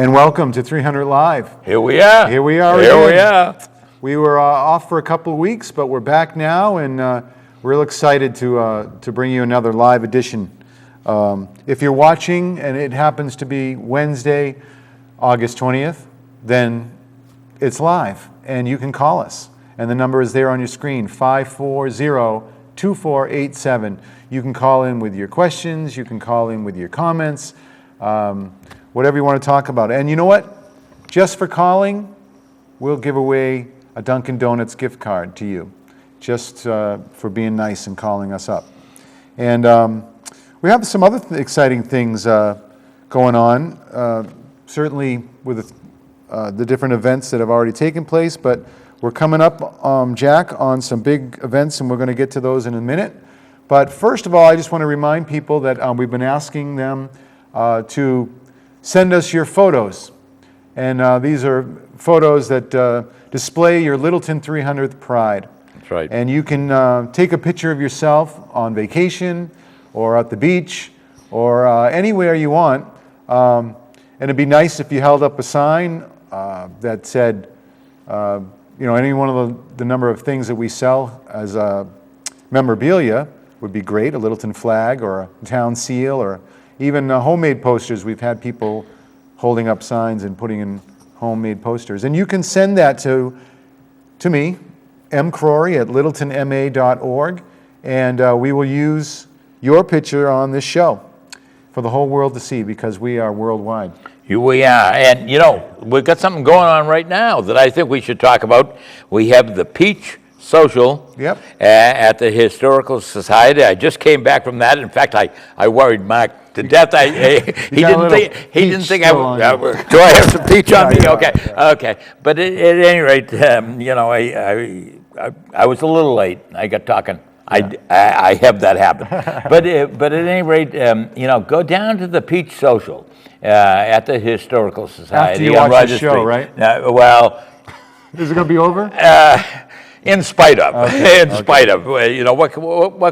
And welcome to 300 Live. Here we are. Here we are Here again. we are. We were off for a couple of weeks, but we're back now, and we're real excited to bring you another live edition. If you're watching and it happens to be Wednesday, August 20th, then it's live, and you can call us. And the number is there on your screen, 540-2487. You can call in with your questions, you can call in with your comments, whatever you want to talk about. And you know what? Just for calling, we'll give away a Dunkin' Donuts gift card to you, just for being nice and calling us up. And we have some other exciting things going on, certainly with the different events that have already taken place, but we're coming up, Jack, on some big events, and we're going to get to those in a minute. But first of all, I just want to remind people that we've been asking them to send us your photos. And these are photos that display your Littleton 300th pride. That's right. And you can take a picture of yourself on vacation or at the beach or anywhere you want. And it'd be nice if you held up a sign that said, any one of the number of things that we sell as memorabilia would be great, a Littleton flag or a town seal or even homemade posters. We've had people holding up signs and putting in homemade posters. And you can send that to me, mcrory@littletonma.org, and we will use your picture on this show for the whole world to see because we are worldwide. Here we are. And, we've got something going on right now that I think we should talk about. We have the Peach Social at the Historical Society. I just came back from that. In fact, I worried Mark to death. He didn't think I would. Do I have some peach on me? Yeah. Okay. But at any rate, I was a little late. I got talking. I have that happen. But at any rate, go down to the Peach Social at the Historical Society. After you watch the show, right? Well, is it going to be over? In spite of, what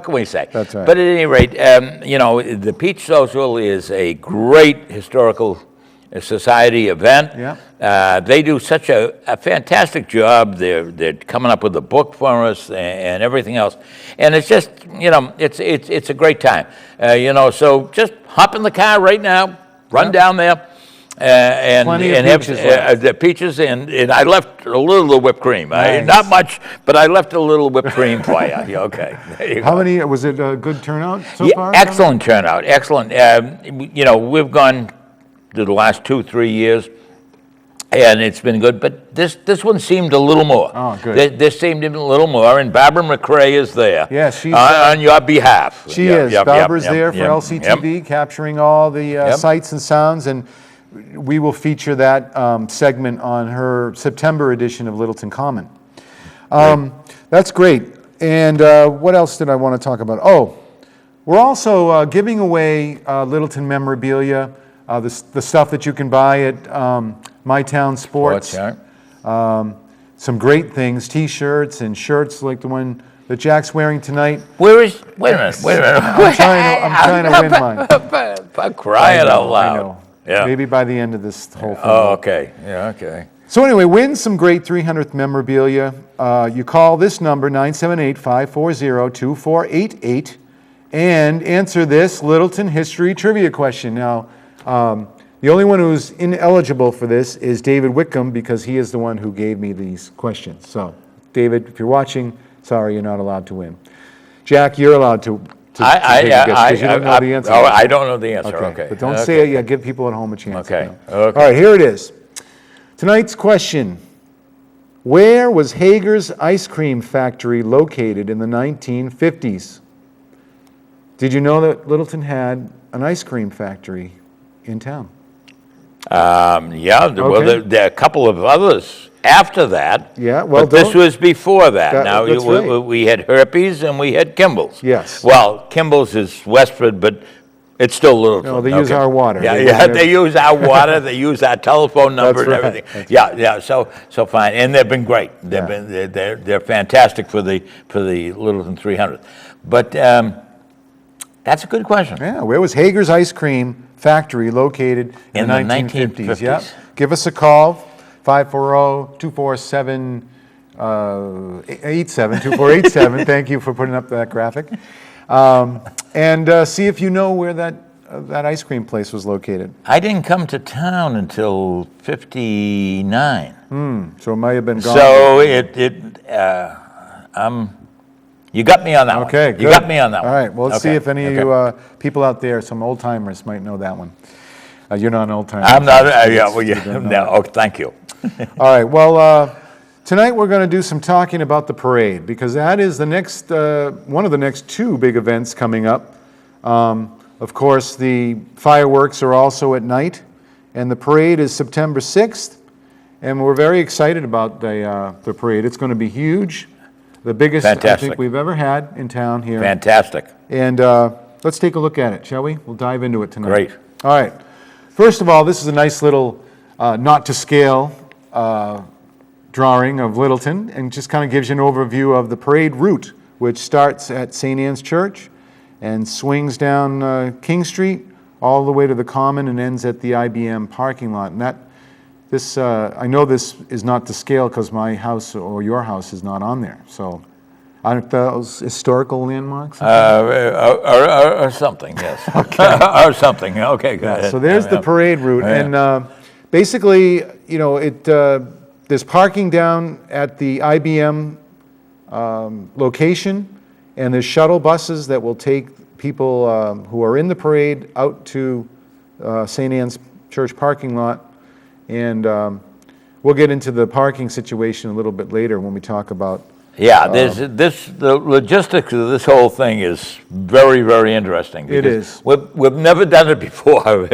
can we say? That's right. But at any rate, the Peach Social is a great historical society event. Yeah. They do such a fantastic job. They're coming up with a book for us and everything else, and it's just it's a great time. So just hop in the car right now, run down there. And have the peaches, and I left a little whipped cream. Nice. Not much, but I left a little whipped cream for you. Okay. There you How go. many, was it a good turnout so far? Excellent turnout, excellent. We've gone to the last 2-3 years, and it's been good, but this one seemed a little more. Oh, good. This seemed a little more, and Barbara McRae is there. Yes, she's on your behalf. She is. Barbara's there for LCTV, capturing all the sights and sounds, and we will feature that segment on her September edition of Littleton Common. That's great. And what else did I want to talk about? Oh, we're also giving away Littleton memorabilia, the stuff that you can buy at My Town Sports. Some great things, T-shirts and shirts like the one that Jack's wearing tonight. Wait a minute. I'm trying to win mine. I'm crying out loud. I know. Yeah. Maybe by the end of this whole thing. Oh, okay. Yeah, okay. So anyway, win some great 300th memorabilia. You call this number, 978-540-2488, and answer this Littleton history trivia question. Now, the only one who's ineligible for this is David Wickham, because he is the one who gave me these questions. So, David, if you're watching, sorry, you're not allowed to win. Jack, you're allowed to take a guess, because you don't know the answer. Oh, I don't know the answer, okay. But don't say it yet, give people at home a chance. Okay. All right, here it is. Tonight's question: where was Hager's Ice Cream Factory located in the 1950s? Did you know that Littleton had an ice cream factory in town? Well, there are a couple of others after that. Yeah, well, but this was before that. Now, that's right. we had Herpes and we had Kimball's. Yes. Well, Kimball's is Westford, but it's still Littleton. No, they use our water. They use our water. They use our telephone number and everything. That's So fine, and they've been great. They're fantastic for the Littleton 300. But that's a good question. Yeah, where was Hager's Ice Cream factory located in the 1950s. 1950s. Yep. Give us a call, 540-247-2487. Thank you for putting up that graphic. And see if you know where that ice cream place was located. I didn't come to town until 59. So it might have been gone. So you got me on that one. Okay, good. You got me on that one. All right, well, let's see Okay, if any of you people out there, some old timers might know that one. You're not an old timer. I'm not, You don't know no, that. oh, thank you. All right, well, tonight we're going to do some talking about the parade, because that is the next, one of the next two big events coming up. Of course, the fireworks are also at night, and the parade is September 6th, and we're very excited about the parade. It's going to be huge, the biggest I Fantastic. think we've ever had in town here. Fantastic. And let's take a look at it, shall we? We'll dive into it tonight. Great. All right. First of all, this is a nice little not-to-scale drawing of Littleton, and just kind of gives you an overview of the parade route, which starts at St. Anne's Church and swings down King Street all the way to the Common and ends at the IBM parking lot. And I know this is not to scale because my house or your house is not on there. So aren't those historical landmarks? Or something, yes. Okay. Or something, okay, go ahead. So there's the parade route. And basically, you know, there's parking down at the IBM location, and there's shuttle buses that will take people who are in the parade out to St. Anne's Church parking lot. And we'll get into the parking situation a little bit later when we talk about. Yeah, the logistics of this whole thing is very, very interesting. It is. We've never done it before.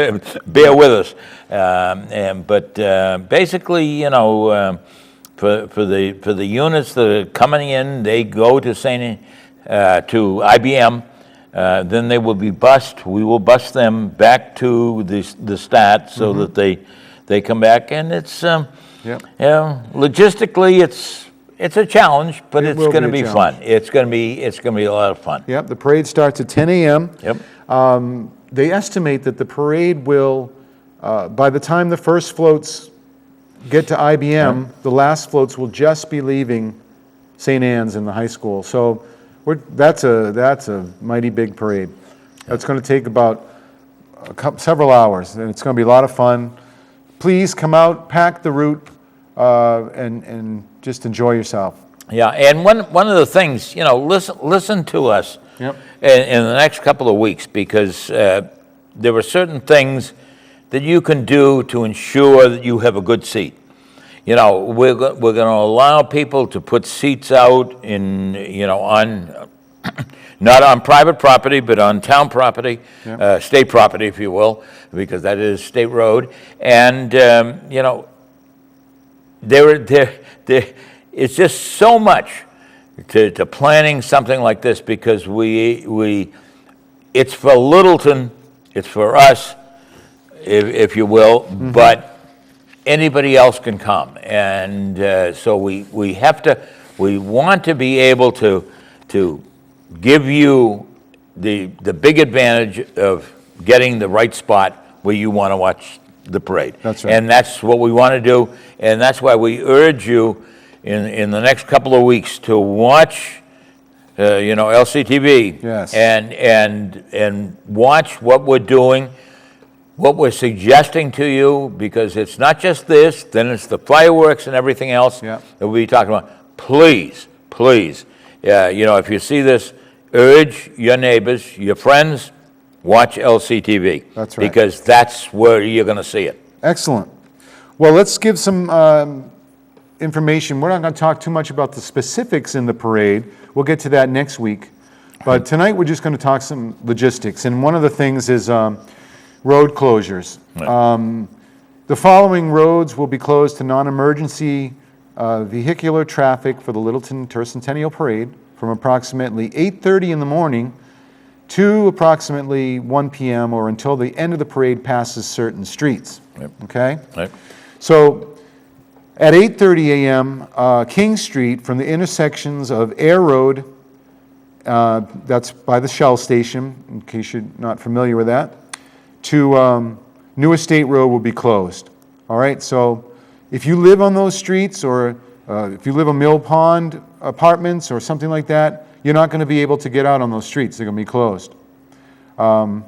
Bear with us. But basically, you know, for the units that are coming in, they go to to IBM. Then they will be bused. We will bus them back to the stat so that they come back, and it's you know, logistically it's a challenge, but it's going to be fun. It's going to be a lot of fun. Yep, the parade starts at 10 a.m. Yep. They estimate that the parade will, by the time the first floats get to IBM, the last floats will just be leaving St. Anne's in the high school. So that's a mighty big parade. That's going to take about several hours, and it's going to be a lot of fun. Please come out, pack the route, and just enjoy yourself. Yeah, and one of the things, you know, listen to us in the next couple of weeks, because there are certain things that you can do to ensure that you have a good seat. You know, we're going to allow people to put seats out in, you know, on not on private property, but on town property, state property, if you will, because that is state road. And you know, it's just so much to planning something like this, because it's for Littleton, it's for us, if you will, but anybody else can come. And so we want to be able to give you the big advantage of getting the right spot where you want to watch the parade. That's right. And that's what we want to do, and that's why we urge you in the next couple of weeks to watch you know, LCTV. Yes. And watch what we're doing, what we're suggesting to you, because it's not just this, then it's the fireworks and everything else that we'll be talking about. Please, you know, if you see this, urge your neighbors, your friends, watch LCTV. That's right. Because that's where you're going to see it. Excellent. Well, let's give some information. We're not going to talk too much about the specifics in the parade. We'll get to that next week. But tonight we're just going to talk some logistics. And one of the things is road closures. The following roads will be closed to non-emergency vehicular traffic for the Littleton Tercentennial Parade from approximately 8:30 in the morning to approximately 1 p.m. or until the end of the parade passes certain streets. Okay? Right. So at 8:30 a.m., King Street from the intersections of Air Road, that's by the Shell station, in case you're not familiar with that, to New Estate Road will be closed. All right, so if you live on those streets, or if you live on Mill Pond Apartments or something like that, you're not going to be able to get out on those streets. They're going to be closed. So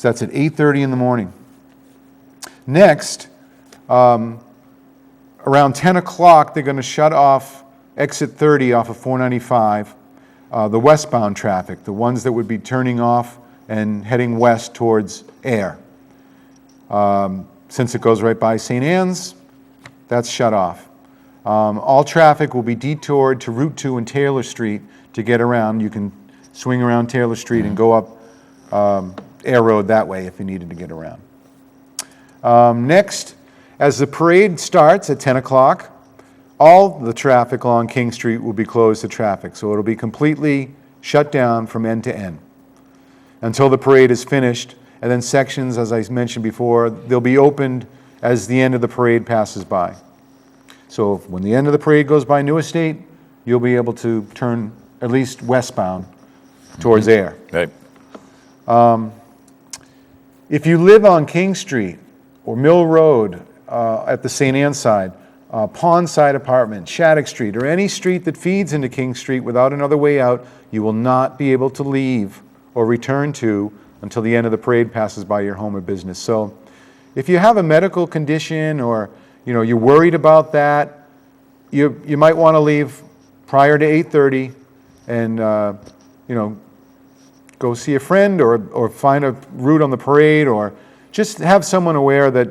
that's at 8:30 in the morning. Next, around 10 o'clock, they're going to shut off exit 30 off of 495, the westbound traffic, the ones that would be turning off and heading west towards Air. Since it goes right by St. Anne's, that's shut off. All traffic will be detoured to Route 2 and Taylor Street to get around. You can swing around Taylor Street and go up Air Road that way if you needed to get around. Next, as the parade starts at 10 o'clock, all the traffic along King Street will be closed to traffic. So it'll be completely shut down from end to end until the parade is finished. And then sections, as I mentioned before, they'll be opened as the end of the parade passes by. So when the end of the parade goes by New Estate, you'll be able to turn at least westbound towards Air. Right. If you live on King Street or Mill Road at the St. Anne side, Pond Side Apartment, Shattuck Street, or any street that feeds into King Street without another way out, you will not be able to leave or return to until the end of the parade passes by your home or business. So if you have a medical condition, or you're worried about that, you might want to leave prior to 8:30 and go see a friend, or find a route on the parade, or just have someone aware that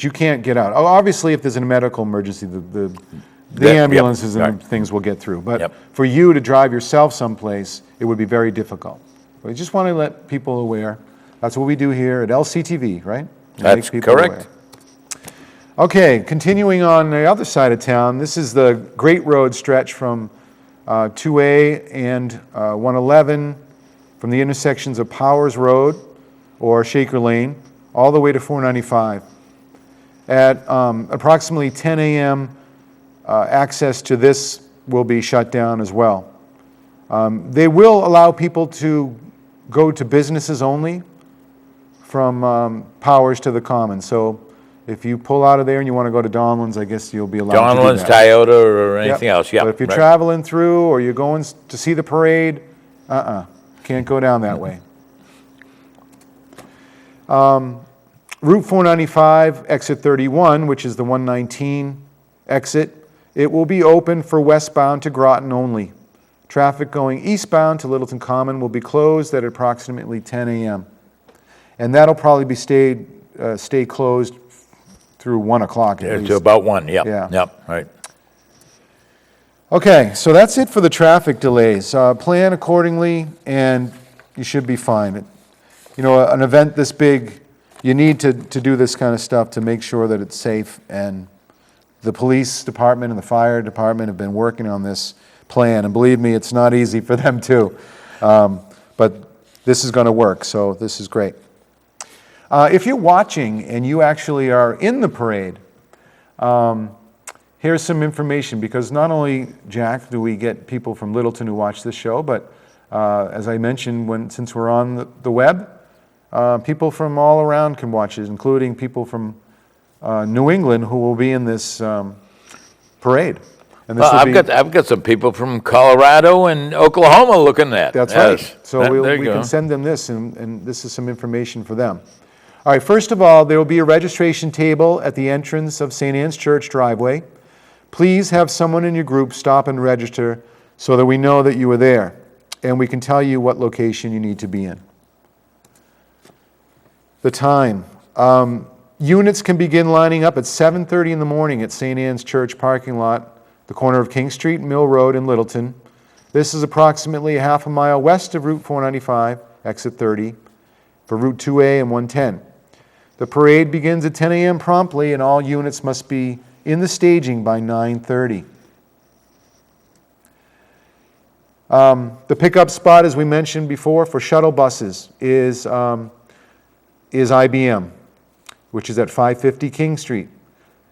you can't get out. Obviously, if there's a medical emergency, the ambulances and things will get through. But for you to drive yourself someplace, it would be very difficult. We just want to let people aware. That's what we do here at LCTV, right? That's correct. Okay, continuing on the other side of town, this is the Great Road stretch from 2A and 111, from the intersections of Powers Road or Shaker Lane, all the way to 495. At approximately 10 a.m., access to this will be shut down as well. They will allow people to go to businesses only from Powers to the Common. So if you pull out of there and you want to go to Donlands, I guess you'll be allowed to do Donlands, that. Toyota, or anything else. Yeah. But if you're traveling through, or you're going to see the parade, can't go down that way. Route 495, exit 31, which is the 119 exit, it will be open for westbound to Groton only. Traffic going eastbound to Littleton Common will be closed at approximately 10 a.m. And that'll probably be stay closed through 1 o'clock at least. To about 1, yep. Yeah. Yep, right. Okay, so that's it for the traffic delays. Plan accordingly, and you should be fine. An event this big, you need to do this kind of stuff to make sure that it's safe, and the police department and the fire department have been working on this plan, and believe me, it's not easy for them too. But this is going to work, so this is great. If you're watching and you actually are in the parade, here's some information, because not only, Jack, do we get people from Littleton who watch this show, but as I mentioned, since we're on the web, people from all around can watch it, including people from New England who will be in this parade. And this I've got some people from Colorado and Oklahoma looking at. That's right. So we can send them this, and this is some information for them. All right, first of all, there will be a registration table at the entrance of St. Anne's Church driveway. Please have someone in your group stop and register so that we know that you are there, and we can tell you what location you need to be in. The time. Units can begin lining up at 7:30 in the morning at St. Anne's Church parking lot, the corner of King Street and Mill Road in Littleton. This is approximately a half a mile west of Route 495, exit 30, for Route 2A and 110. The parade begins at 10 a.m. promptly, and all units must be in the staging by 9:30. The pickup spot, as we mentioned before, for shuttle buses is IBM, which is at 550 King Street.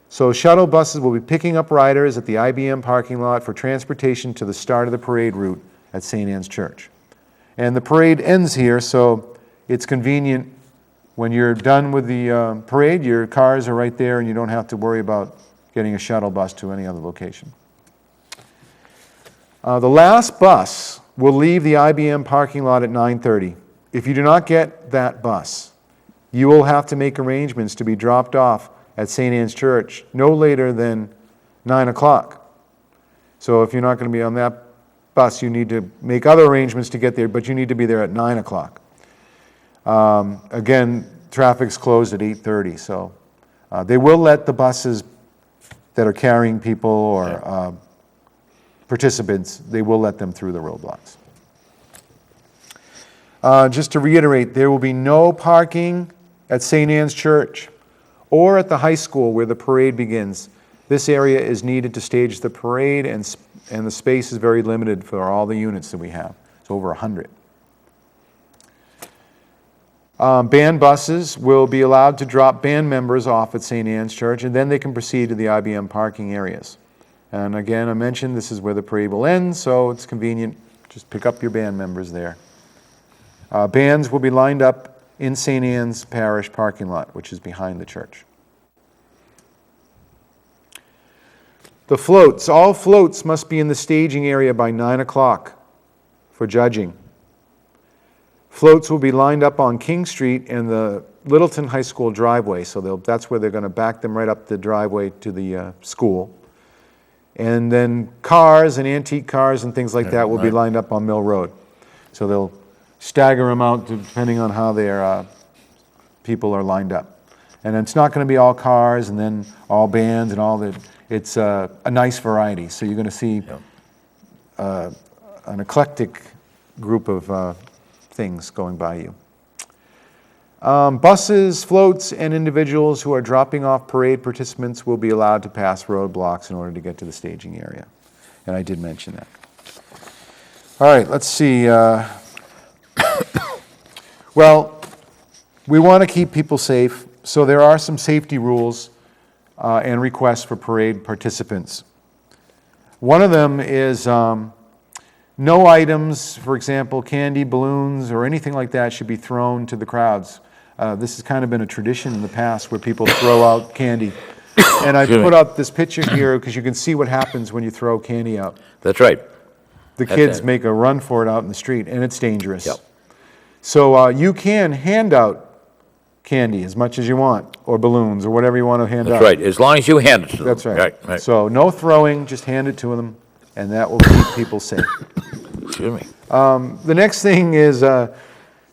So shuttle buses will be picking up riders at the IBM parking lot for transportation to the start of the parade route at St. Anne's Church. And the parade ends here, so it's convenient When you're done with the parade, your cars are right there and you don't have to worry about getting a shuttle bus to any other location. The last bus will leave the IBM parking lot at 9:30. If you do not get that bus, you will have to make arrangements to be dropped off at St. Anne's Church no later than 9 o'clock. So if you're not going to be on that bus, you need to make other arrangements to get there, but you need to be there at 9 o'clock. Again, traffic's closed at 8:30, so they will let the buses that are carrying people or participants, they will let them through the roadblocks. Just to reiterate, there will be no parking at St. Anne's Church or at the high school where the parade begins. This area is needed to stage the parade, and the space is very limited for all the units that we have. It's over 100. Band buses will be allowed to drop band members off at St. Anne's Church, and then they can proceed to the IBM parking areas. And again, I mentioned this is where the parade will end, so it's convenient. Just pick up your band members there. Bands will be lined up in St. Anne's Parish parking lot, which is behind the church. The floats. All floats must be in the staging area by 9 o'clock for judging. Floats will be lined up on King Street and the Littleton High School driveway, so that's where they're going to back them right up the driveway to the school. And then cars and antique cars and things like that will be lined up on Mill Road. So they'll stagger them out depending on how their people are lined up. And it's not going to be all cars and then all bands and all that. It's a nice variety. So you're going to see an eclectic group of things going by you. Buses, floats, and individuals who are dropping off parade participants will be allowed to pass roadblocks in order to get to the staging area. And I did mention that. All right, let's see. Well, we want to keep people safe, so there are some safety rules and requests for parade participants. One of them is no items, for example, candy, balloons, or anything like that should be thrown to the crowds. This has kind of been a tradition in the past where people throw out candy. And I put up this picture here because you can see what happens when you throw candy out. That's right. The kids make a run for it out in the street, and it's dangerous. Yep. So you can hand out candy as much as you want, or balloons, or whatever you want to hand out. That's right, as long as you hand it to them. That's right. Right. So no throwing, just hand it to them, and that will keep people safe. Excuse me. The next thing is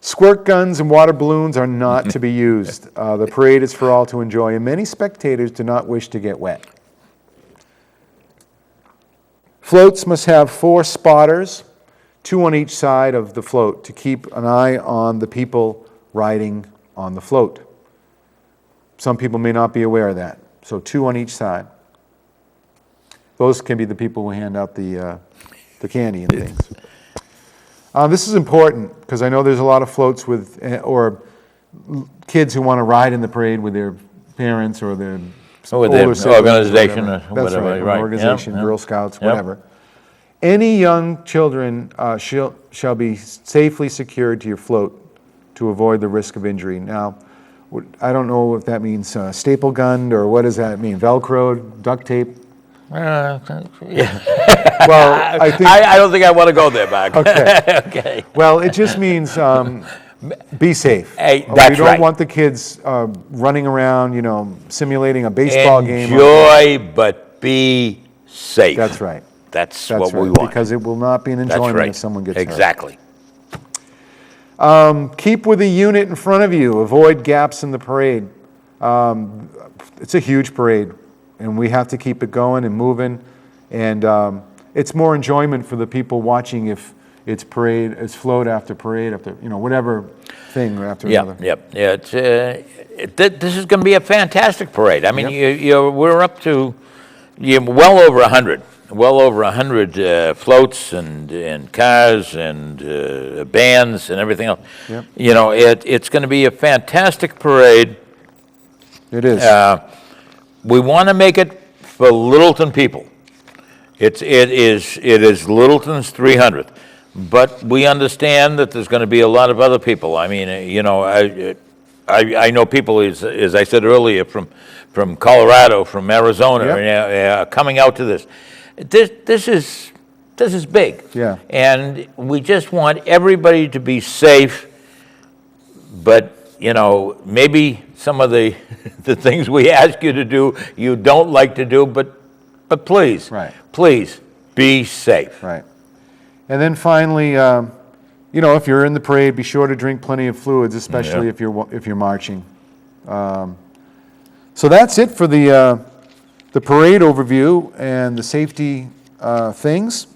squirt guns and water balloons are not to be used. The parade is for all to enjoy, and many spectators do not wish to get wet. Floats must have 4 spotters, 2 on each side of the float, to keep an eye on the people riding on the float. Some people may not be aware of that, so 2 on each side. Those can be the people who hand out the candy and things. This is important because I know there's a lot of floats with, or kids who want to ride in the parade with their parents or their older siblings, organization or That's whatever. right, Right. an organization, Yep, Girl Scouts, Yep. whatever. Any young children shall be safely secured to your float to avoid the risk of injury. Now, I don't know if that means staple gunned or what does that mean? Velcroed, duct tape? Yeah. Well, I think. I don't think I want to go there, Mark. Okay. Okay. Well, it just means be safe. Hey, We that's don't right. want the kids running around, simulating a baseball game. Enjoy, but be safe. That's right. That's That's what right. we want. Because it will not be an That's enjoyment right. if someone gets hurt. Exactly. Keep with the unit in front of you. Avoid gaps in the parade. It's a huge parade, and we have to keep it going and moving. And it's more enjoyment for the people watching if it's parade, it's float after parade after whatever thing after another. Yep. Yeah. This is going to be a fantastic parade. I mean, we're up to well over 100. Well over 100 floats and cars and bands and everything else. Yep. It's going to be a fantastic parade. It is. We want to make it for Littleton people. It is Littleton's 300th, but we understand that there's going to be a lot of other people. I mean, I know people, as I said earlier, from Colorado, from Arizona, coming out to this. This is big. Yeah. And we just want everybody to be safe, but, maybe some of the things we ask you to do, you don't like to do, but please, Right. please be safe. Right. And then finally, if you're in the parade, be sure to drink plenty of fluids, especially if you're marching. So that's it for the parade overview and the safety things.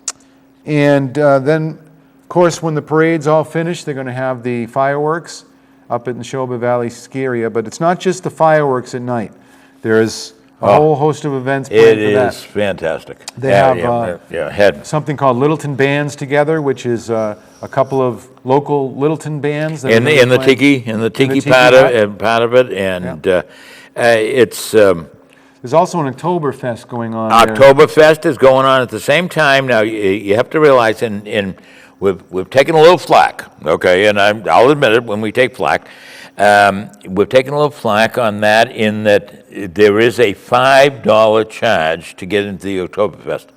And then, of course, when the parade's all finished, they're going to have the fireworks up in the Neshoba Valley ski area. But it's not just the fireworks at night. There's a whole host of events planned for that. It is fantastic. They have something called Littleton Bands Together, which is a couple of local Littleton bands. In the tiki part of it, and it's. There's also an Oktoberfest going on. Oktoberfest is going on at the same time. Now you have to realize, and we've taken a little flack, okay, and I'll admit it when we take flack. We've taken a little flack on that in that there is a $5 charge to get into the Oktoberfest.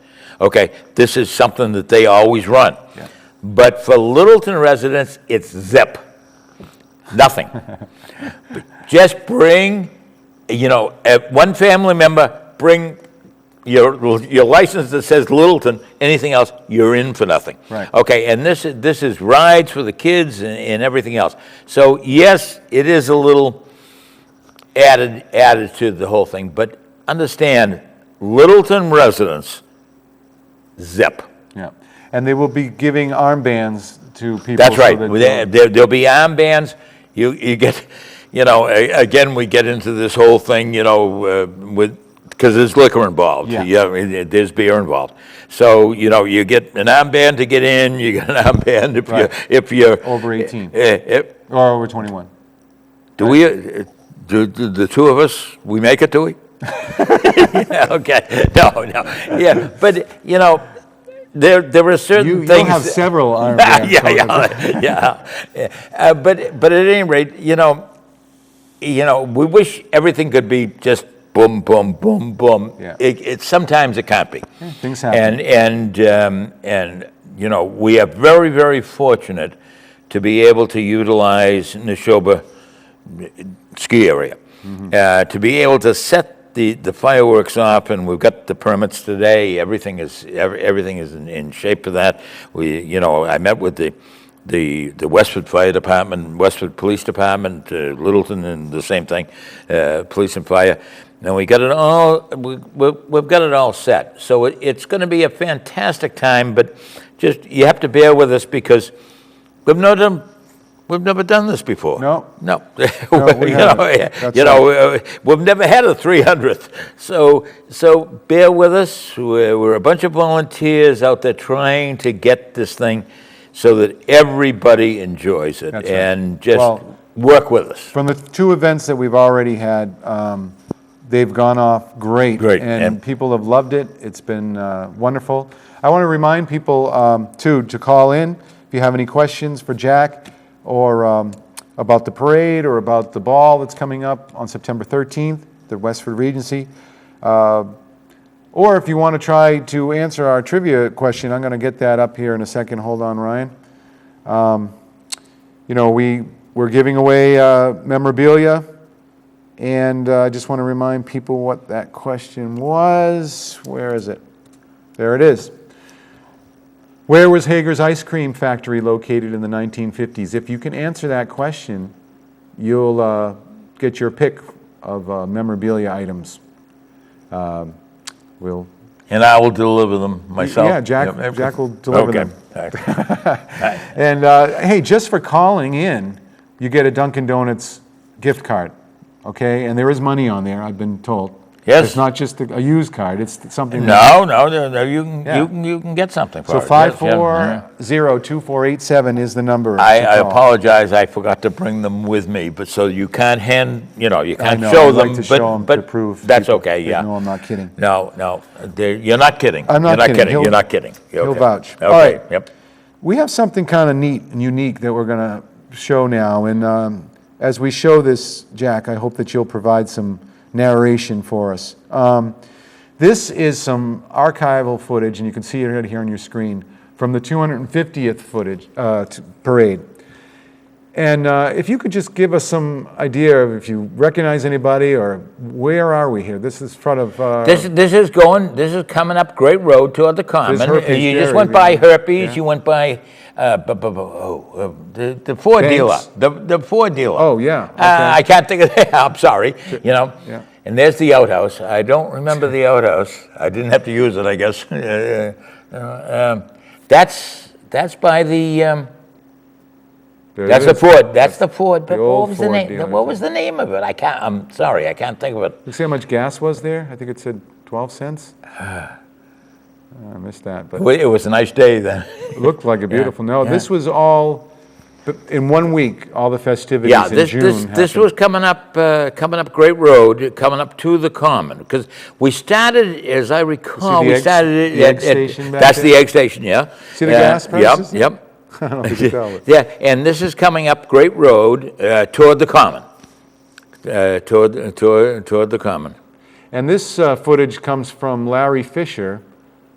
Okay, this is something that they always run. Yeah. But for Littleton residents, it's zip. Nothing. Just bring, one family member, bring your license that says Littleton, anything else, you're in for nothing. Right. Okay, and this is rides for the kids and everything else. So yes, it is a little added to the whole thing, but understand, Littleton residents, zip. Yeah, and they will be giving armbands to people. That's right. So that There'll be armbands. You get, again, we get into this whole thing, because there's liquor involved. Yeah. There's beer involved. So, you get an armband to get in, you get an armband if you're over 18 or over 21. Do we, do the two of us, we make it, do we? Yeah, okay. No. Yeah, but, there are certain things. You'll have several armbands. Yeah. But at any rate, we wish everything could be just boom, boom, boom, boom. Yeah. Sometimes it can't be. Yeah, things happen. And we are very, very fortunate to be able to utilize Neshoba ski area, to be able to set the fireworks off, and we've got the permits today. Everything is in shape for that. I met with the Westford Fire Department, Westford Police Department, Littleton, and the same thing, police and fire. And we got it all. We've got it all set. So it's going to be a fantastic time. But just you have to bear with us because we've never done this before. No. We've never had a 300th. So bear with us. We're a bunch of volunteers out there trying to get this thing so that everybody enjoys it. That's right. And just work with us. From the two events that we've already had, they've gone off great. And people have loved it. It's been wonderful. I want to remind people, too, to call in if you have any questions for Jack or about the parade or about the ball that's coming up on September 13th, the Westford Regency. Or if you want to try to answer our trivia question, I'm going to get that up here in a second. Hold on, Ryan. We're giving away memorabilia, and I just want to remind people what that question was. Where is it? There it is. Where was Hager's Ice Cream Factory located in the 1950s? If you can answer that question, you'll get your pick of memorabilia items. And I will deliver them myself. Yeah, Jack will deliver them. Okay. And hey, just for calling in, you get a Dunkin' Donuts gift card, okay? And there is money on there, I've been told. Yes. It's not just a used card, it's something. No, you can get something for so it. So 540-2487 is the number. I apologize, I forgot to bring them with me, but so you can't you can't show them. Like to show them but to prove that's okay, yeah. No, I'm not kidding. No, you're not kidding. I'm not kidding. You're not kidding. He'll vouch. Okay. All right. Yep. We have something kind of neat and unique that we're going to show now, and as we show this, Jack, I hope that you'll provide some narration for us. This is some archival footage, and you can see it right here on your screen, from the 250th parade. And if you could just give us some idea of if you recognize anybody, or where are we here? This is front of... This is coming up Great Road toward the Common. You just went by Herpes, you went by the Ford dealer. The Ford dealer. Oh, yeah. Okay. I can't think of it. I'm sorry. Yeah. And there's the outhouse. I don't remember the outhouse. I didn't have to use it, I guess. That's by the... That's the Ford. That's the Ford. But what was the name? What was the name of it? I'm sorry, I can't think of it. You see how much gas was there? I think it said 12 cents. I missed that. But it was a nice day then. It looked like a beautiful. No, this was all in 1 week. All the festivities in June. This was coming up Great Road, coming up to the Common. Because we started, as I recall, we started the egg station. That's the egg station. Yeah. See the gas prices? Yep. I don't know if you can tell. Yeah, and this is coming up Great Road toward the Common, toward the Common. And this footage comes from Larry Fisher,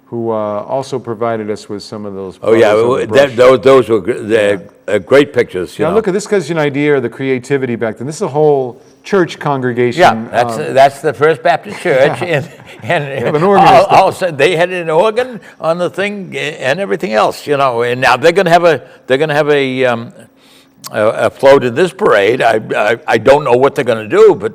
who also provided us with some of those. Oh yeah, those were great pictures. Yeah, look at this, gives you an idea of the creativity back then. This is a whole church congregation. Yeah, that's the First Baptist Church, and an organist. also they had an organ on the thing and everything else, And now they're going to have a float in this parade. I don't know what they're going to do, but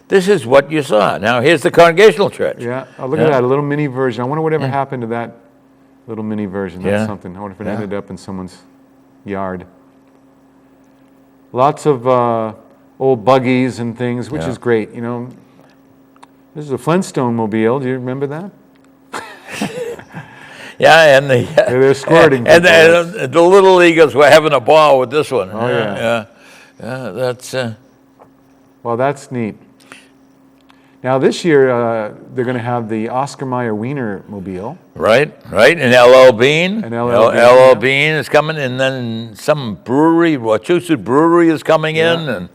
this is what you saw. Now here's the Congregational Church. Yeah, look at that, a little mini version. I wonder whatever happened to that little mini version. That's something. I wonder if it ended up in someone's yard. Lots of old buggies and things, which is great. This is a Flintstone mobile. Do you remember that? Yeah, and they're squirting. And the Little Leaguers were having a ball with this one. Oh yeah. That's. Well, that's neat. Now this year they're going to have the Oscar Mayer Wiener mobile. Right, and LL Bean. And LL Bean is coming, and then some brewery, Wachusett Brewery is coming in, and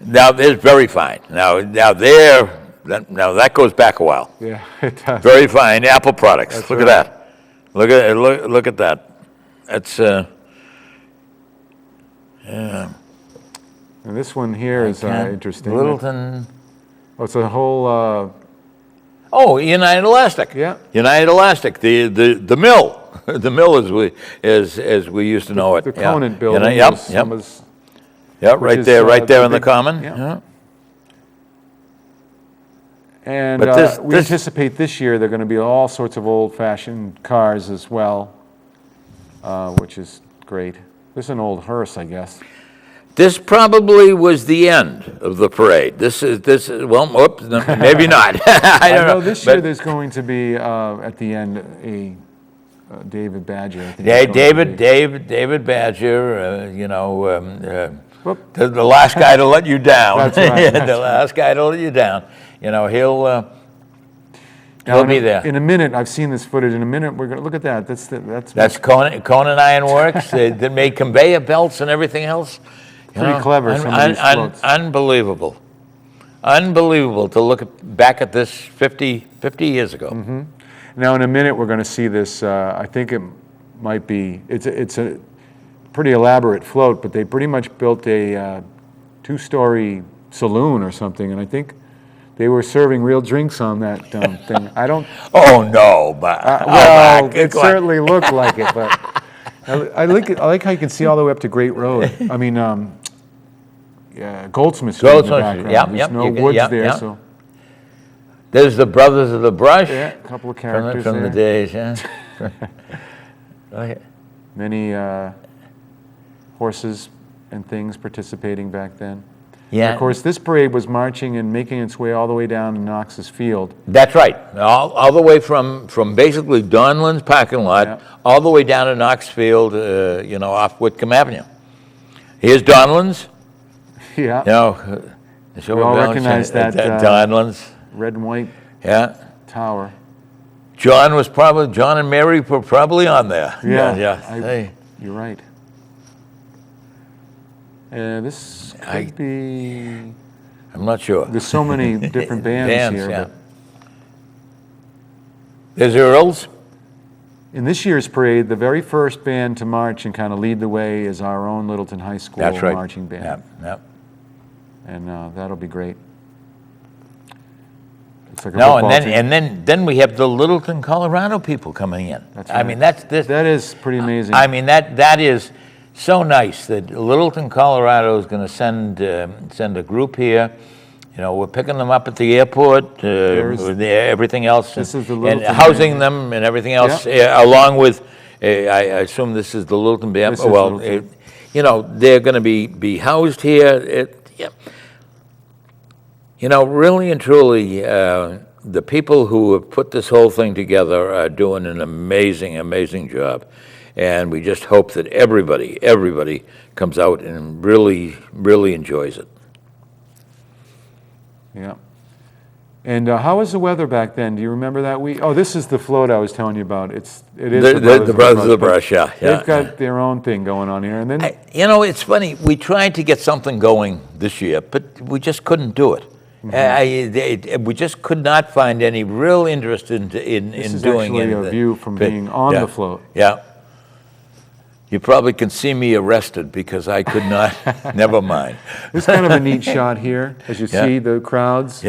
now it's very fine. Now that goes back a while. Yeah, it does. Very fine Apple products. That's look right. at that. Look at that. That's And this one here is interesting. Littleton. Oh, it's a whole. United Elastic. Yeah. United Elastic. The mill. The mill as we used to know it. The Conant building. Yep. Right there in the Common. Yeah. And we anticipate this year there are going to be all sorts of old-fashioned cars as well, which is great. This is an old hearse, I guess. This probably was the end of the parade. This is well, whoops, maybe not. I don't know. This year there's going to be at the end a David Badger. I think David Badger. The last guy to let you down. That's right. The last guy to let you down. He'll be there. In a minute, I've seen this footage. In a minute, we're going to look at that. That's Conan Iron Works. They made conveyor belts and everything else. Pretty clever. Some of these floats. Unbelievable to look back at this 50 years ago. Mm-hmm. Now, in a minute, we're going to see this. I think it might be. It's a pretty elaborate float, but they pretty much built a two-story saloon or something, and I think they were serving real drinks on that thing. I don't. Oh no! Well, it certainly looked like it, but I like how you can see all the way up to Great Road. I mean, Goldsmith Street in the background. There's no woods there, so. There's the Brothers of the Brush. Yeah, a couple of characters from the days. Yeah. Many horses and things participating back then. Yeah. And of course, this parade was marching and making its way all the way down to Knox's Field. That's right. All the way from basically Donlan's parking lot, all the way down to Knox Field, off Whitcomb Avenue. Here's Donlan's. Yeah. We all recognize that Donlan's red and white tower. John and Mary were probably on there. Yeah. You're right. This could be... I'm not sure. There's so many different bands here. Yeah. But There's Earls. in this year's parade, the very first band to march and kind of lead the way is our own Littleton High School That's right. marching band. Yep. And that'll be great. It's like a No, football team. and then we have the Littleton, Colorado people coming in. That's I right. mean, that is pretty amazing. I mean, that is so nice that Littleton, Colorado is going to send a group here. You know, we're picking them up at the airport, with everything else, This is the and Littleton housing band. them and everything else, along with, I assume this is the Littleton band. This is Well, Littleton. you know, they're going to be housed here. You know, really and truly, the people who have put this whole thing together are doing an amazing, amazing job. And we just hope that everybody comes out and really, really enjoys it. Yeah. And how was the weather back then? Do you remember that week? Oh, this is the float I was telling you about. It is The Brothers of the Brush, yeah. They've got their own thing going on here. And then You know, it's funny. We tried to get something going this year, but we just couldn't do it. We just could not find any real interest in this doing is anything. actually a view from being on the float. Yeah. You probably can see me arrested because I could not, never mind. It's kind of a neat shot here as you see the crowds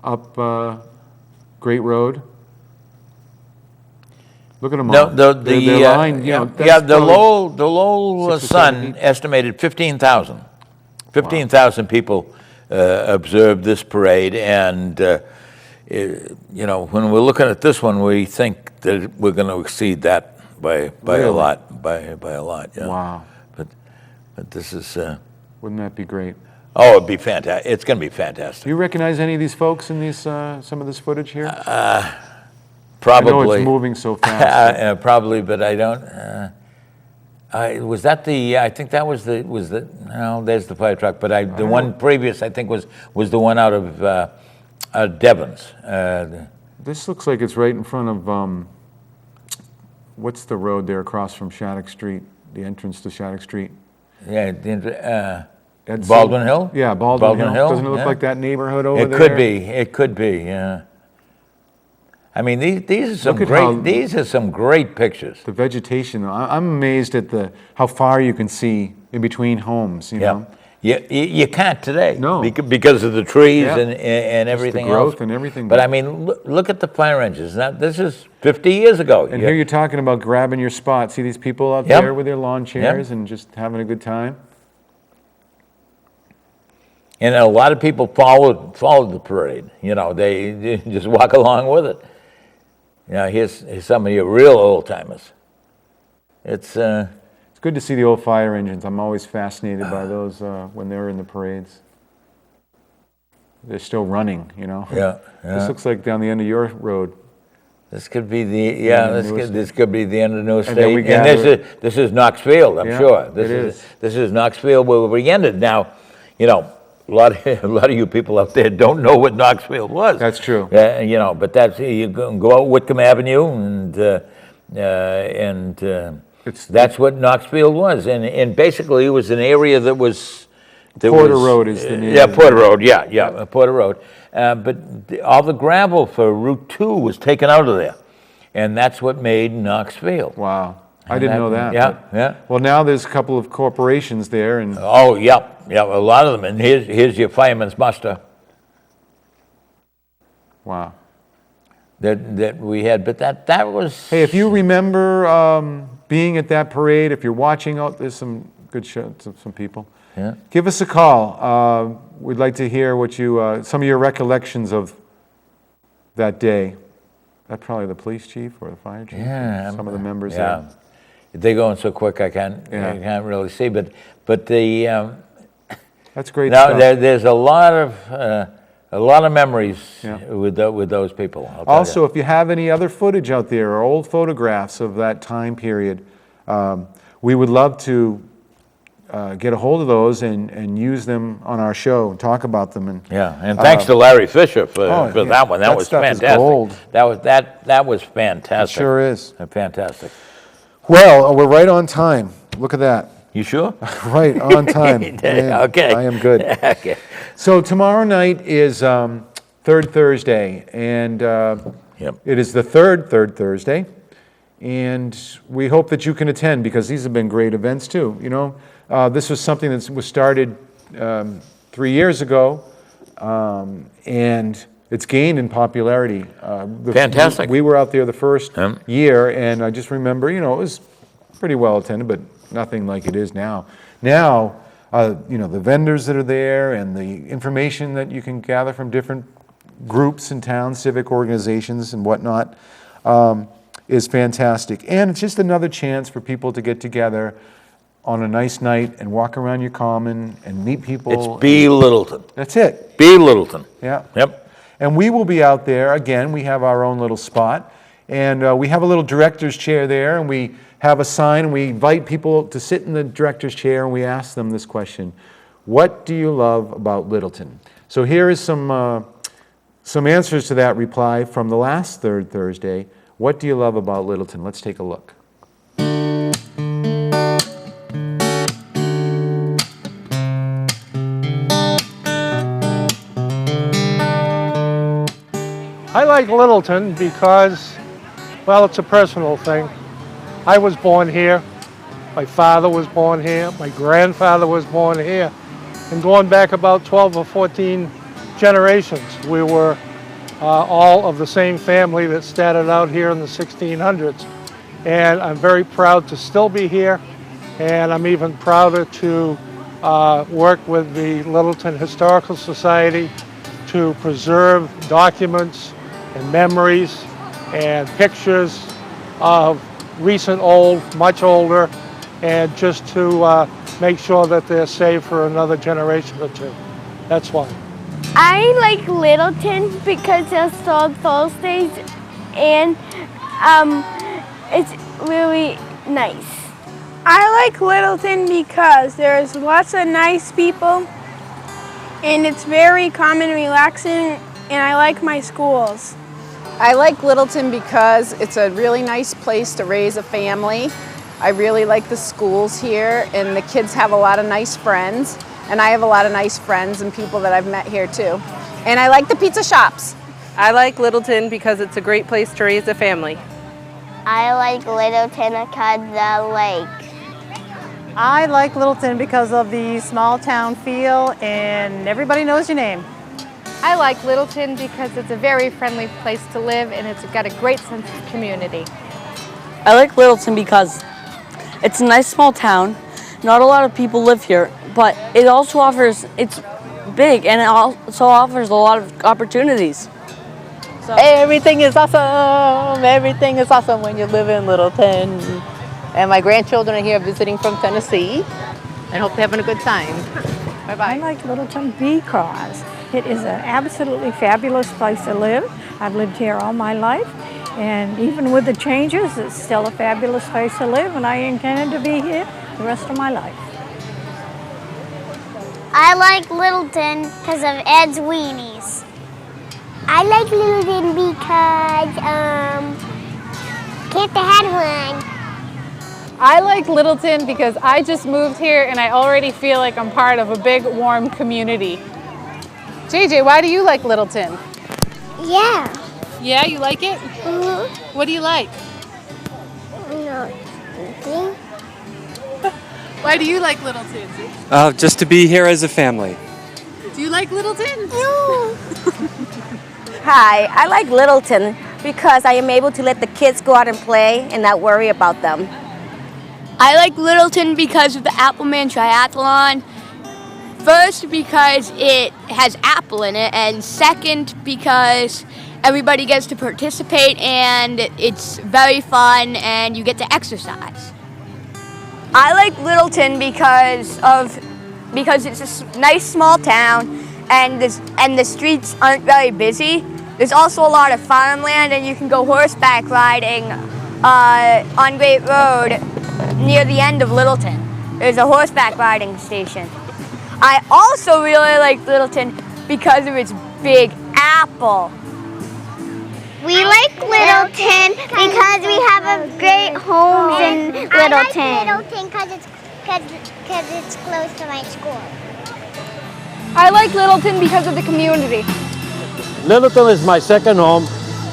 up Great Road. Look at them all. No, They're lined, you know, the that's Lowell 6 or 7 Sun people. estimated 15,000. 15,000 people observed this parade, and you know, when we're looking at this one, we think that we're going to exceed that by Really? a lot, by a lot. Yeah. Wow. But this is. Wouldn't that be great? Oh, it'd be fantastic. It's going to be fantastic. Do you recognize any of these folks in these some of this footage here? Probably. I know it's moving so fast. Probably, but I don't. Was that the? I think that was the. No, there's the fire truck. But the one previous, I think, was the one out of Devon's. This looks like it's right in front of what's the road there across from Shattuck Street? The entrance to Shattuck Street. Yeah, Edson? Baldwin Hill. Yeah, Baldwin Hill. Doesn't it look yeah. like that neighborhood over there? It could be. Yeah. I mean, these are some Look at how- great. These are some great pictures. The vegetation. I'm amazed at how far you can see in between homes. You know, You can't today. No. Because of the trees Yeah. and everything growth else. and everything. But I mean, look at the fire engines. Now, this is 50 years ago. And here you're talking about grabbing your spot. See these people out Yep. there with their lawn chairs and just having a good time. And a lot of people followed the parade. You know, they just walk along with it. You know, here's some of your real old timers. It's good to see the old fire engines. I'm always fascinated by those when they're in the parades. They're still running, you know. Yeah. This looks like down the end of your road. This could be the Newest this could be the end of New And then State. we And gather- this is Knoxfield, I'm Yeah, sure. This is Knoxfield where we ended. Now, you know, a lot of you people out there don't know what Knoxfield was. That's true. You know, but that's you go out Whitcomb Avenue and that's what Knoxfield was, and basically it was an area that was. Porter Road is the name. Yeah, Porter Road. Yeah, Porter Road. But all the gravel for Route 2 was taken out of there, and that's what made Knoxfield. Wow. I didn't know that. Yeah, but- yeah. Well, now there's a couple of corporations there, and Oh, yeah, a lot of them. And here's your fireman's muster wow. that we had. But that was. Hey, if you remember being at that parade, if you're watching, there's some good shots of some people. Yeah. Give us a call. We'd like to hear what some of your recollections of that day. That's probably the police chief or the fire chief. Yeah, Some of the members Yeah, there. they're going so quick I can't really see. But the That's great now stuff. there's a lot of memories with those people. I'll tell Also, if you have any other footage out there or old photographs of that time period, we would love to get a hold of those and use them on our show and talk about them. And and thanks to Larry Fisher for that one. That That was stuff is fantastic. gold. That was fantastic. Sure is. Fantastic. Well, we're right on time. Look at that. You sure? Right, on time. Man, Okay. I am good. Okay. So tomorrow night is third Thursday, and Yep. it is the third Thursday, and we hope that you can attend because these have been great events too. You know, this was something that was started 3 years ago, and it's gained in popularity. Fantastic. We were out there the first Yep. year, and I just remember, you know, it was pretty well attended, but nothing like it is now. Now, you know, the vendors that are there and the information that you can gather from different groups in town, civic organizations and whatnot, is fantastic. And it's just another chance for people to get together on a nice night and walk around your common and meet people. It's B. Littleton. That's it. B. Littleton. Yeah. Yep. And we will be out there. Again, we have our own little spot. And we have a little director's chair there, and we have a sign, and we invite people to sit in the director's chair, and we ask them this question: what do you love about Littleton? So here is some answers to that reply from the last third Thursday. What do you love about Littleton? Let's take a look. I like Littleton because, well, it's a personal thing. I was born here. My father was born here. My grandfather was born here. And going back about 12 or 14 generations, we were all of the same family that started out here in the 1600s. And I'm very proud to still be here. And I'm even prouder to work with the Littleton Historical Society to preserve documents and memories and pictures of recent old, much older, and just to make sure that they're safe for another generation or two. That's why. I like Littleton because it's so Thursdays and it's really nice. I like Littleton because there's lots of nice people and it's very calm and relaxing, and I like my schools. I like Littleton because it's a really nice place to raise a family. I really like the schools here, and the kids have a lot of nice friends, and I have a lot of nice friends and people that I've met here too. And I like the pizza shops. I like Littleton because it's a great place to raise a family. I like Littleton because the lake. I like Littleton because of the small town feel and everybody knows your name. I like Littleton because it's a very friendly place to live and it's got a great sense of community. I like Littleton because it's a nice small town. Not a lot of people live here, but it also offers, it's big and it also offers a lot of opportunities. So. Everything is awesome. Everything is awesome when you live in Littleton. And my grandchildren are here visiting from Tennessee and hope they're having a good time. Bye-bye. I like Littleton because it is an absolutely fabulous place to live. I've lived here all my life, and even with the changes, it's still a fabulous place to live, and I intend to be here the rest of my life. I like Littleton because of Ed's Weenies. I like Littleton because Kent had one. I like Littleton because I just moved here and I already feel like I'm part of a big, warm community. JJ, why do you like Littleton? Yeah. Yeah, you like it? Mm-hmm. What do you like? Nothing. Why do you like Littleton? Just to be here as a family. Do you like Littleton? No. Hi, I like Littleton because I am able to let the kids go out and play and not worry about them. I like Littleton because of the Appleman Triathlon. First, because it has apple in it, and second, because everybody gets to participate and it's very fun and you get to exercise. I like Littleton because it's a nice small town and the streets aren't very busy. There's also a lot of farmland and you can go horseback riding on Great Road near the end of Littleton. There's a horseback riding station. I also really like Littleton because of its big apple. We like Littleton because we have a great homes in Littleton. I like Littleton because it's Because it's close to my school. I like Littleton because of the community. Littleton is my second home.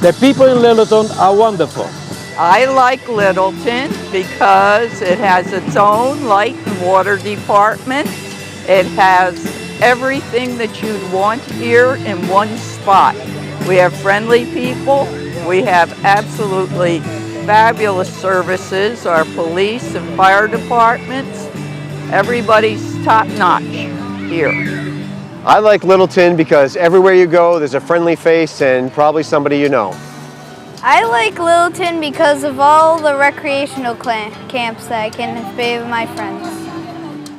The people in Littleton are wonderful. I like Littleton because it has its own light and water department. It has everything that you'd want here in one spot. We have friendly people. We have absolutely fabulous services. Our police and fire departments, everybody's top-notch here. I like Littleton because everywhere you go, there's a friendly face and probably somebody you know. I like Littleton because of all the recreational camps that I can be with my friends.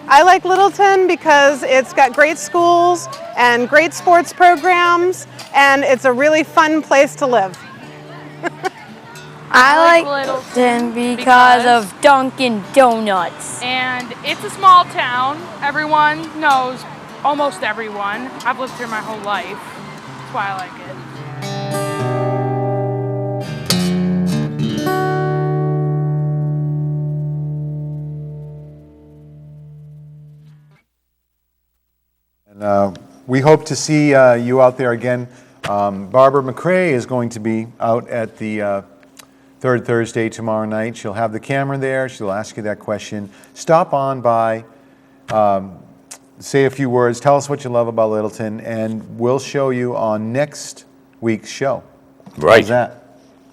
I like Littleton because it's got great schools and great sports programs, and it's a really fun place to live. I like Littleton because of Dunkin' Donuts. And it's a small town. Everyone knows almost everyone. I've lived here my whole life. That's why I like it. And we hope to see you out there again. Barbara McCrae is going to be out at the Third Thursday tomorrow night. She'll have the camera there. She'll ask you that question. Stop on by, say a few words, tell us what you love about Littleton, and we'll show you on next week's show. Right. How's that?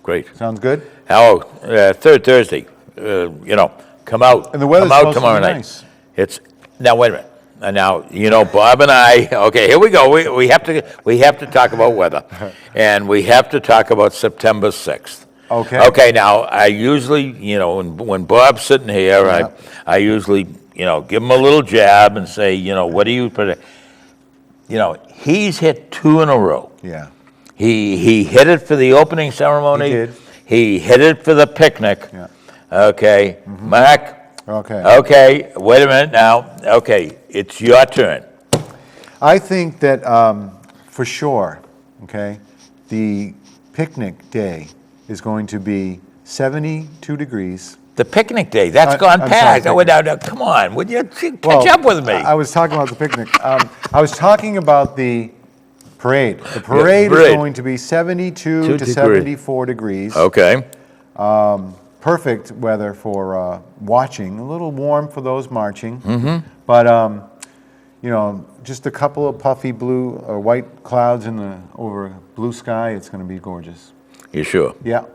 Great. Sounds good? How, Third Thursday, come out. And the weather's come out supposed to be tomorrow night. nice. Now, wait a minute. Now, Bob and I, okay, here we go. We have to talk about weather. And we have to talk about September 6th. Okay. Okay, now, I usually, when Bob's sitting here, I usually, give him a little jab and say, what do you predict? He's hit 2 in a row. Yeah. He hit it for the opening ceremony. He did. He hit it for the picnic. Yeah. Okay, Mark. Okay. Okay, wait a minute now. Okay, it's your turn. I think that for sure, okay, the picnic day is going to be 72 degrees. The picnic day, that's gone I'm past. sorry, Now, come on, would you catch up with me? I was talking about the picnic. I was talking about the parade. The parade is parade. going to be 72 to degrees. 74 degrees. Okay. Perfect weather for watching. A little warm for those marching. Mm-hmm. But, just a couple of puffy blue or white clouds over blue sky. It's going to be gorgeous. You sure? Yeah.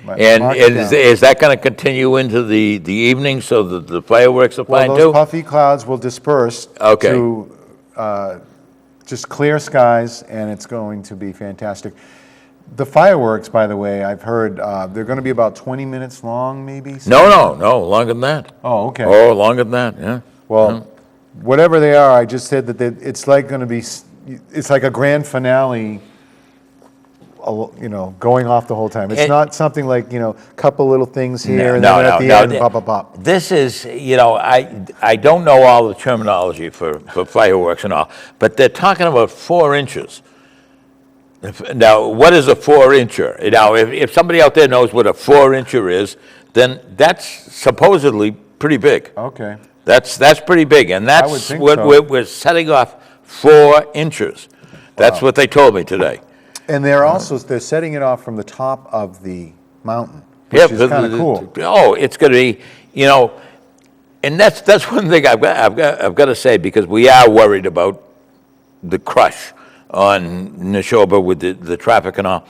But And mark it is down. that going to continue into the evening so that the fireworks are Well, fine those too? puffy clouds will disperse Okay. to just clear skies, and it's going to be fantastic. The fireworks, by the way, I've heard they're going to be about 20 minutes long, maybe? No, longer than that. Oh, okay. Oh, longer than that, yeah. Well, whatever they are, I just said that it's like going to be, it's like a grand finale, going off the whole time. It's not something like, a couple little things here and then at the end, pop, pop, pop. This is, I don't know all the terminology for fireworks and all, but they're talking about 4 inches. Now, what is a 4-incher? Now, if somebody out there knows what a 4-incher is, then that's supposedly pretty big. Okay. That's pretty big, and I would that's think what so. we're setting off 4 inches. That's what they told me today. And they're setting it off from the top of the mountain, Yeah, which is kind of cool. Oh, it's going to be, and that's one thing I've got to say, because we are worried about the crush on Neshoba with the traffic and all.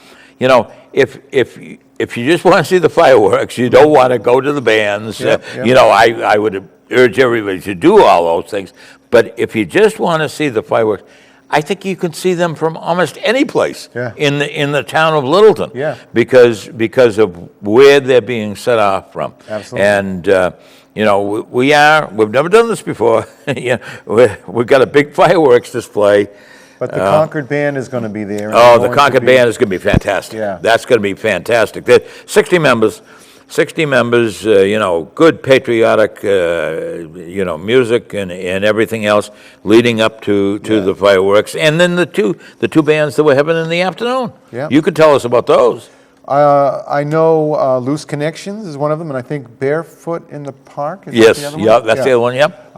If you just want to see the fireworks, you don't want to go to the bands. Yep. I would urge everybody to do all those things. But if you just want to see the fireworks, I think you can see them from almost any place in the town of Littleton. Yeah. Because of where they're being set off from. Absolutely. And we've never done this before. We've got a big fireworks display. But the Concord Band is going to be there. and Oh, they're the going to Concord be- Band is going to be fantastic. Yeah. That's going to be fantastic. They're 60 members, good patriotic, music and everything else leading up to the fireworks. And then the two bands that we're having in the afternoon. Yeah. You could tell us about those. I know Loose Connections is one of them, and I think Barefoot in the Park. Is Yes, that the other one? yeah, that's the other one, yep.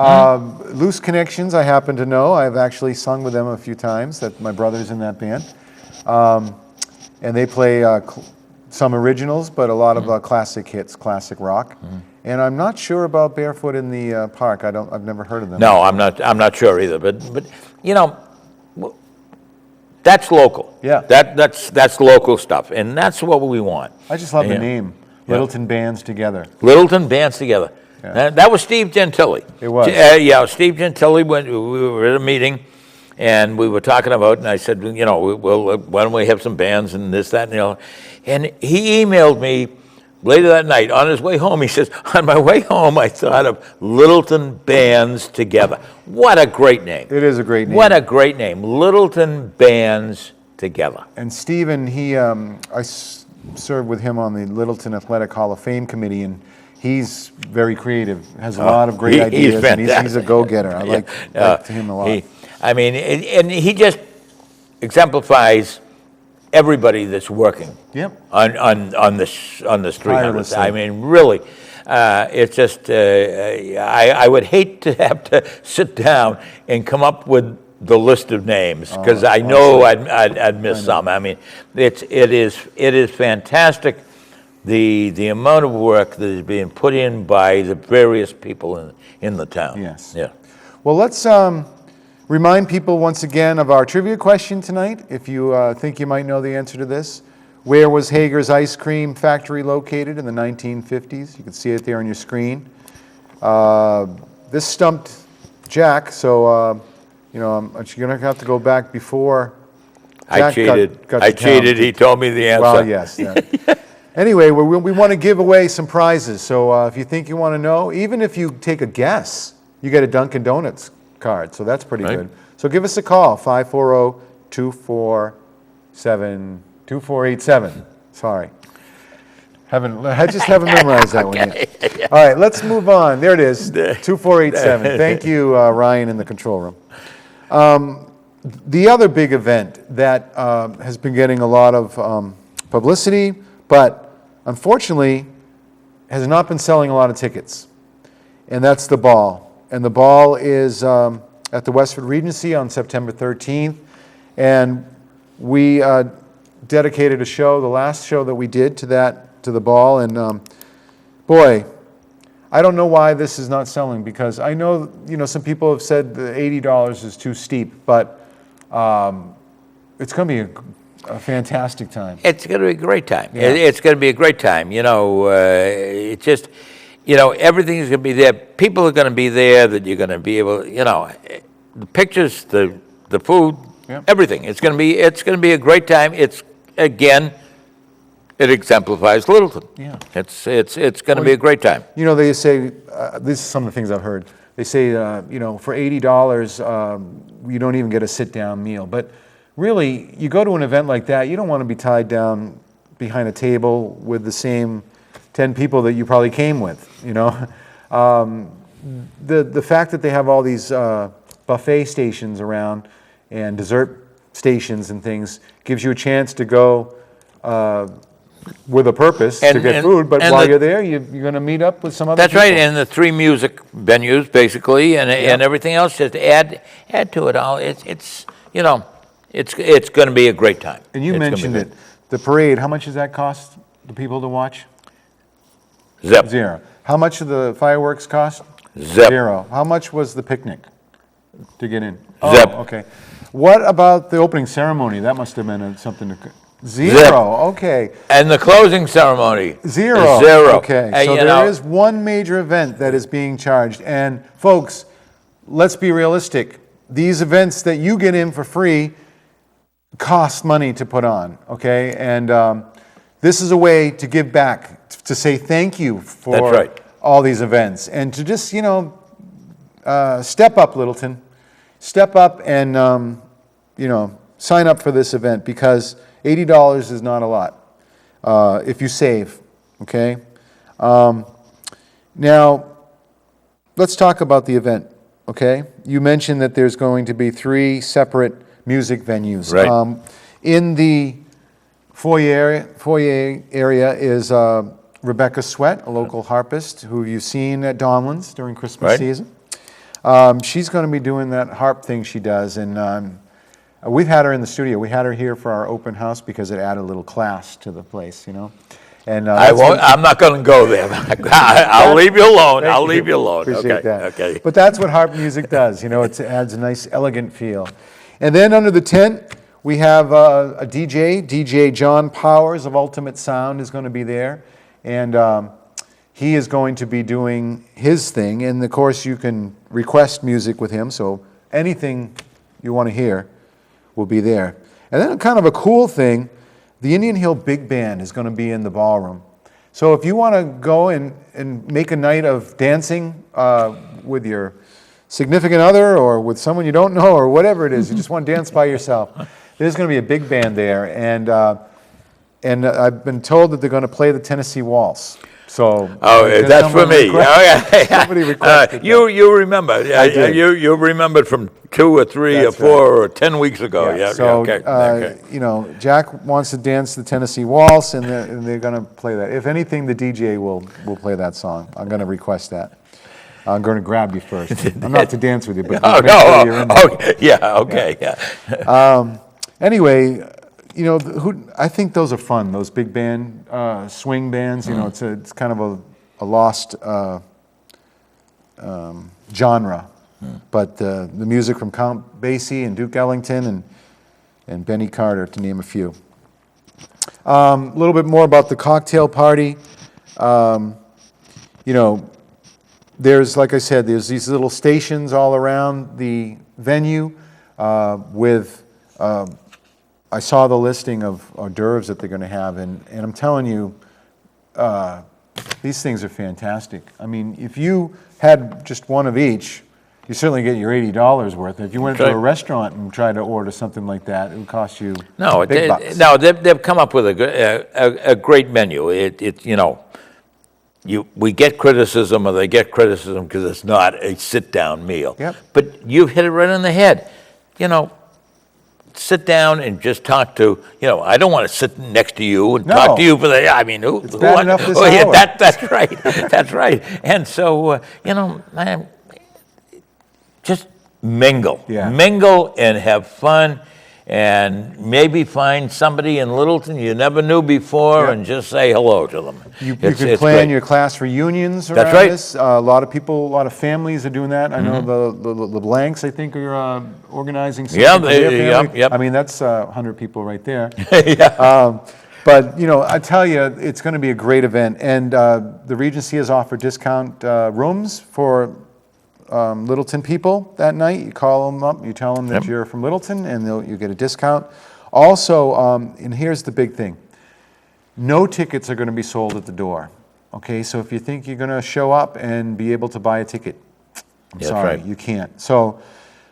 Loose Connections, I happen to know. I've actually sung with them a few times. That my brother's in that band, and they play some originals, but a lot of classic hits, classic rock. And I'm not sure about Barefoot in the Park. I've never heard of them. No, I'm not sure either. But you know, that's local. Yeah. That's local stuff, and that's what we want. I just love the Yeah. name, Yeah. Littleton Bands Together. Littleton Bands Together. Yeah. That was Steve Gentili. It was. Yeah, Steve Gentili, when we were at a meeting, and we were talking about, and I said, you know, why don't we have some bands and this, that, and the other. And he emailed me later that night on his way home. He says, on my way home, I thought of Littleton Bands Together. What a great name. It is a great name. What a great name. Littleton Bands Together. And Stephen, I served with him on the Littleton Athletic Hall of Fame committee, and he's very creative, has a lot of great ideas, and he's a go-getter. I like him a lot. And he just exemplifies everybody that's working on the street. I mean, really, it's just I would hate to have to sit down and come up with the list of names, because I know I'd miss some. I mean, it is fantastic, the amount of work that is being put in by the various people in the town. Yes. Yeah. Well, let's remind people once again of our trivia question tonight. If you think you might know the answer to this, where was Hager's Ice Cream Factory located in the 1950s? You can see it there on your screen. This stumped Jack, so you know, I'm going to have to go back before. I cheated. I cheated. He told me the answer. Well, yes. Anyway, we want to give away some prizes. So if you think you want to know, even if you take a guess, you get a Dunkin' Donuts card. So that's pretty good. So give us a call, 540-247-2487. Sorry. I just haven't memorized that one yet. All right, let's move on. There it is, 2487. Thank you, Ryan, in the control room. The other big event that has been getting a lot of publicity, but unfortunately has not been selling a lot of tickets, and that's the Ball. And the Ball is at the Westford Regency on September 13th, and we dedicated a show, the last show that we did to the Ball, and boy, I don't know why this is not selling, because I know, you know, some people have said the $80 is too steep, but it's going to be a fantastic time. It's going to be a great time. Yeah. It's going to be a great time. You know, it just, you know, everything is going to be there. People are going to be there that you're going to be able, you know, the pictures, the food, everything. It's going to be a great time. It's, again, it exemplifies Littleton. Yeah. It's going to be a great time. You know, they say, this is some of the things I've heard. They say, you know, for $80, you don't even get a sit-down meal. But really, you go to an event like that, you don't want to be tied down behind a table with the same 10 people that you probably came with, you know. The fact that they have all these buffet stations around and dessert stations and things gives you a chance to go with a purpose to get food, but while you're there, you're going to meet up with some other people. That's right, and the 3 music venues, basically, and everything else, just add to it all. It's you know, it's going to be a great time. And you mentioned it, the parade, how much does that cost the people to watch? Zip. Zero. How much do the fireworks cost? Zip. Zero. How much was the picnic to get in? Zip. Oh, okay. What about the opening ceremony? That must have been something to... Zero. Zip. Okay. And the closing ceremony? Zero. Zero. Okay. So there is one major event that is being charged. And folks, let's be realistic. These events that you get in for free cost money to put on, okay? And this is a way to give back, to say thank you for all these events, and to just, you know, step up, Littleton. Step up and, you know, sign up for this event, because $80 is not a lot if you save, okay? Now, let's talk about the event, okay? You mentioned that there's going to be 3 separate music venues. Right. In the foyer area is Rebecca Sweat, a local harpist who you've seen at Donlands during Christmas Right. season. She's going to be doing that harp thing she does, and we've had her in the studio. We had her here for our open house because it added a little class to the place, you know. And I won't. I'm not going to go there. I'll leave you alone. Thank I'll you. leave you alone. Appreciate Okay. that. Okay. But that's what harp music does. You know, it adds a nice, elegant feel. And then under the tent, we have a DJ John Powers of Ultimate Sound is going to be there, and he is going to be doing his thing. And of course, you can request music with him. So anything you want to hear will be there. And then kind of a cool thing. The Indian Hill Big Band is going to be in the ballroom. So if you want to go and make a night of dancing with your significant other or with someone you don't know or whatever it is, you just want to dance by yourself, there's going to be a big band there. And I've been told that they're going to play the Tennessee Waltz. So that's for me. Somebody requested you remember? I did. You remembered from 2 or 3 That's or 4 or 10 weeks ago. Yeah. So, Okay. you know, Jack wants to dance the Tennessee Waltz, and they're going to play that. If anything, the DJ will play that song. I'm going to request that. I'm going to grab you first. I'm not to dance with you, but make sure you're in there. Okay. Yeah. Okay. Yeah. Anyway, you know, I think those are fun. Those big band swing bands. You know, it's kind of a lost genre. But the music from Count Basie and Duke Ellington and Benny Carter, to name a few. A little bit more about the cocktail party. You know, there's, like I said, there's these little stations all around the venue with, I saw the listing of hors d'oeuvres that they're going to have, and I'm telling you, these things are fantastic. I mean, if you had just one of each, you certainly get your $80 worth. If you went to a restaurant and tried to order something like that, it would cost you big bucks. No, they've come up with a great menu. You know, we get criticism, or they get criticism because it's not a sit-down meal. Yep. But you've hit it right on the head. You know, sit down and just talk to, you know, I don't want to sit next to you and talk to you for the, I mean, it's bad enough this hour. Yeah, that's right. That's right. And so, you know, just mingle. Yeah. Mingle and have fun, and maybe find somebody in Littleton you never knew before and just say hello to them. You can plan your class reunions around this. A lot of people, a lot of families are doing that. I know the Blanks, I think, are organizing something for their family. I mean, that's 100 people right there. But, you know, I tell you, it's going to be a great event. And the Regency has offered discount rooms for Littleton people that night. You call them up, you tell them that you're from Littleton, and you get a discount. Also, and here's the big thing, no tickets are going to be sold at the door. Okay, so if you think you're going to show up and be able to buy a ticket, I'm sorry, you can't. So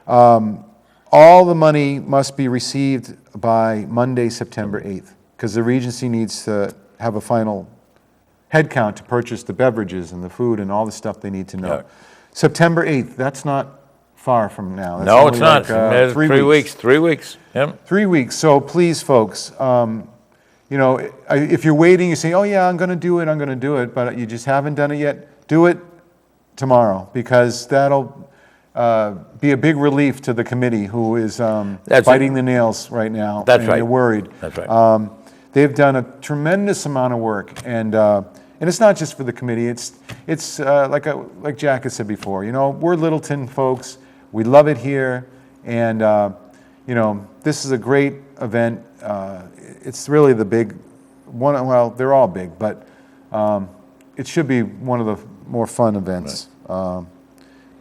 all the money must be received by Monday, September 8th, because the Regency needs to have a final head count to purchase the beverages and the food and all the stuff they need to know. Yeah. September 8th, that's not far from now. That's No, it's only not. like, 3 weeks. 3 weeks. Yep. 3 weeks. So please, folks, you know, if you're waiting, you say, oh yeah, I'm going to do it, but you just haven't done it yet, do it tomorrow, because that'll be a big relief to the committee who is biting the nails right now. That's and right. They're worried. That's right. They've done a tremendous amount of work, and it's not just for the committee. It's like Jack has said before. You know, we're Littleton folks. We love it here, and you know, this is a great event. It's really the big one. Well, they're all big, but it should be one of the more fun events. Right.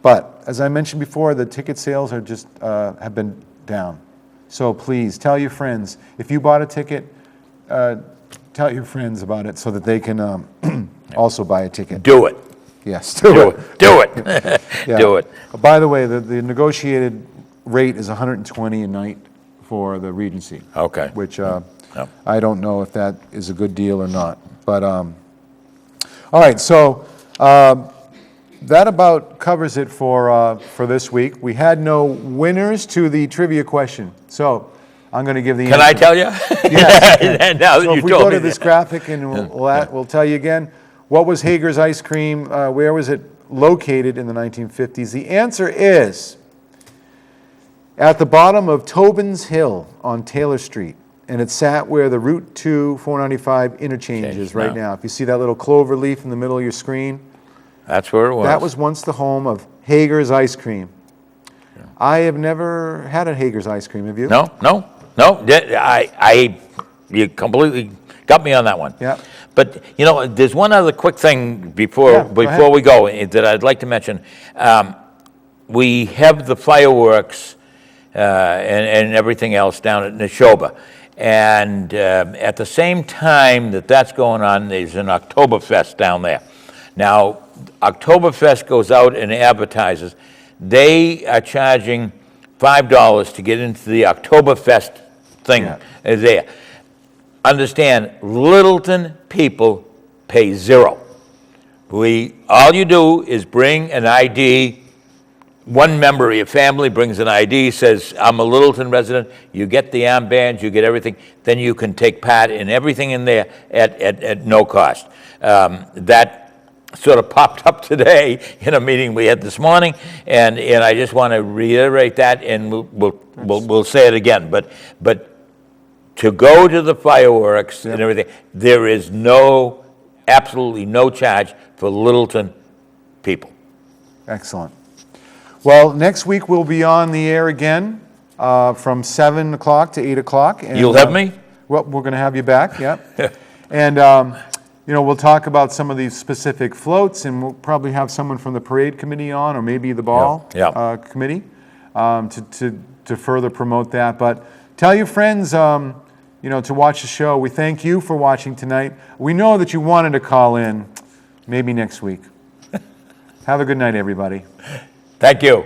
But as I mentioned before, the ticket sales are just have been down. So please tell your friends. If you bought a ticket, tell your friends about it so that they can also buy a ticket. Do it. Yes, do it. Do it. Yeah. Do it. By the way, the negotiated rate is $120 a night for the Regency. Okay. Which I don't know if that is a good deal or not. But all right, so that about covers it for this week. We had no winners to the trivia question. So I'm going to give the Can answer. I tell you? Yes. Now that So you if we told go me to this that. graphic and we'll tell you again, what was Hager's Ice Cream? Where was it located in the 1950s? The answer is at the bottom of Tobin's Hill on Taylor Street. And it sat where the Route 2 495 interchange is right now. If you see that little clover leaf in the middle of your screen, that's where it was. that was once the home of Hager's Ice Cream. I have never had a Hager's Ice Cream. Have you? No. You completely got me on that one. Yeah. But you know, there's one other quick thing before ahead. we go that I'd like to mention. We have the fireworks and everything else down at Neshoba. And at the same time that's going on, there's an Oktoberfest down there. Now, Oktoberfest goes out and advertises. They are charging $5 to get into the Oktoberfest thing there. Understand, Littleton people pay $0. All you do is bring an ID. One member of your family brings an ID, says, I'm a Littleton resident. You get the armbands, you get everything. Then you can take part in everything in there at no cost. That sort of popped up today in a meeting we had this morning, and I just want to reiterate that, and we'll say it again. But to go to the fireworks and everything, there is absolutely no charge for Littleton people. Excellent. Well, next week we'll be on the air again from 7 o'clock to 8 o'clock. And, You'll have me? Well, we're going to have you back, And, we'll talk about some of these specific floats, and we'll probably have someone from the parade committee on, or maybe the ball committee, to further promote that. But tell your friends, to watch the show. We thank you for watching tonight. We know that you wanted to call in maybe next week. Have a good night, everybody. Thank you.